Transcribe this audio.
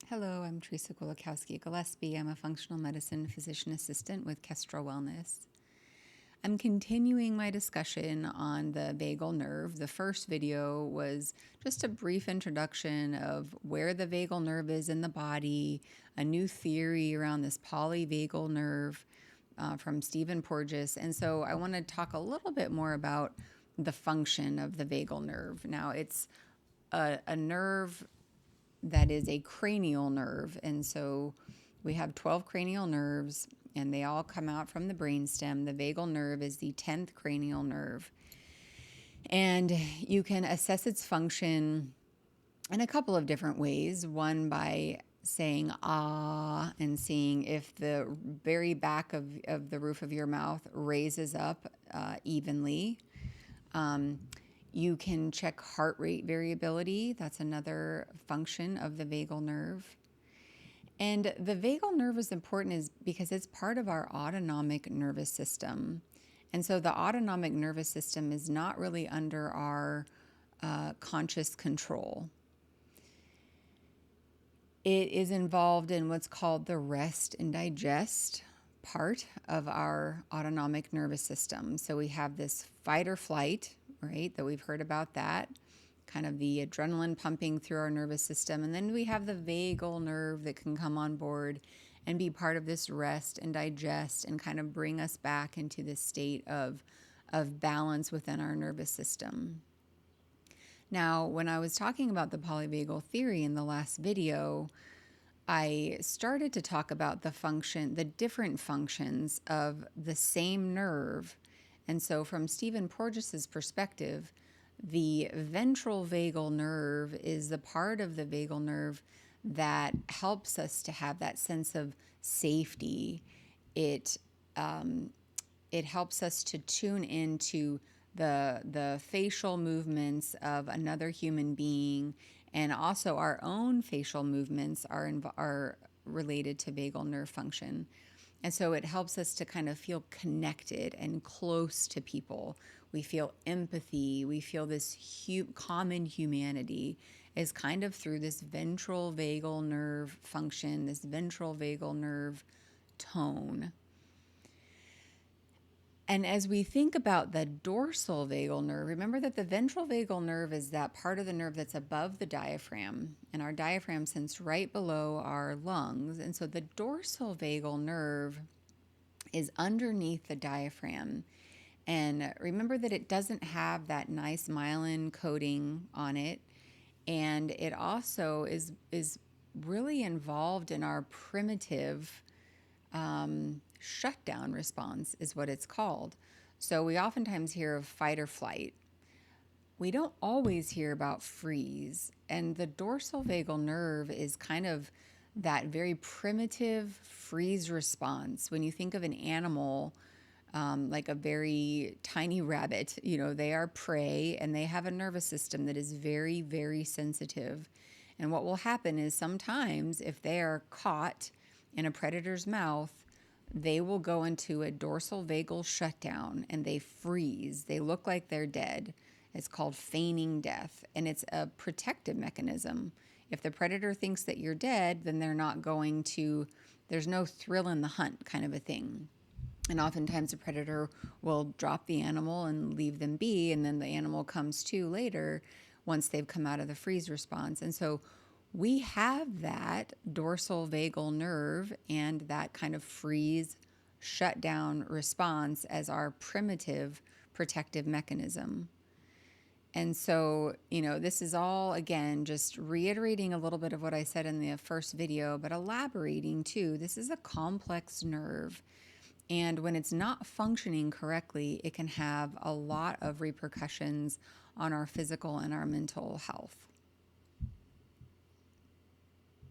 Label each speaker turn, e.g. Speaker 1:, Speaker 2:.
Speaker 1: Hello, I'm Theresa Kulikowski-Gillespie. I'm a functional medicine physician assistant with Kestrel Wellness. I'm continuing my discussion on the vagal nerve. The first video was just a brief introduction of where the vagal nerve is in the body, a new theory around this polyvagal nerve from Stephen Porges. And so I want to talk a little bit more about the function of the vagal nerve. Now, it's a nerve that is a cranial nerve. And so we have 12 cranial nerves, and they all come out from the brainstem. The vagal nerve is the 10th cranial nerve. And you can assess its function in a couple of different ways. One, by saying ah and seeing if the very back of the roof of your mouth raises up evenly. You can check heart rate variability. That's another function of the vagal nerve. And the vagal nerve is important because it's part of our autonomic nervous system. And so the autonomic nervous system is not really under our conscious control. It is involved in what's called the rest and digest part of our autonomic nervous system. So we have this fight or flight, right, that we've heard about that, kind of the adrenaline pumping through our nervous system. And then we have the vagal nerve that can come on board and be part of this rest and digest and kind of bring us back into this state of balance within our nervous system. Now, when I was talking about the polyvagal theory in the last video, I started to talk about the different functions of the same nerve. And so from Stephen Porges' perspective, the ventral vagal nerve is the part of the vagal nerve that helps us to have that sense of safety. It helps us to tune into the facial movements of another human being, and also our own facial movements are related to vagal nerve function. And so it helps us to kind of feel connected and close to people. We feel empathy. We feel this common humanity is kind of through this ventral vagal nerve function, this ventral vagal nerve tone. And as we think about the dorsal vagal nerve, remember that the ventral vagal nerve is that part of the nerve that's above the diaphragm, and our diaphragm sits right below our lungs. And so the dorsal vagal nerve is underneath the diaphragm. And remember that it doesn't have that nice myelin coating on it. And it also is really involved in our primitive shutdown response is what it's called. So we oftentimes hear of fight or flight. We don't always hear about freeze. And the dorsal vagal nerve is kind of that very primitive freeze response. When you think of an animal, like a very tiny rabbit, they are prey and they have a nervous system that is very, very sensitive. And what will happen is sometimes if they are caught in a predator's mouth, they will go into a dorsal vagal shutdown and they freeze. They look like they're dead. It's called feigning death, and it's a protective mechanism. If the predator thinks that you're dead, then there's no thrill in the hunt kind of a thing. And oftentimes the predator will drop the animal and leave them be, and then the animal comes to later once they've come out of the freeze response. And so we have that dorsal vagal nerve and that kind of freeze shutdown response as our primitive protective mechanism. And so, this is all, again, just reiterating a little bit of what I said in the first video, but elaborating too. This is a complex nerve. And when it's not functioning correctly, it can have a lot of repercussions on our physical and our mental health.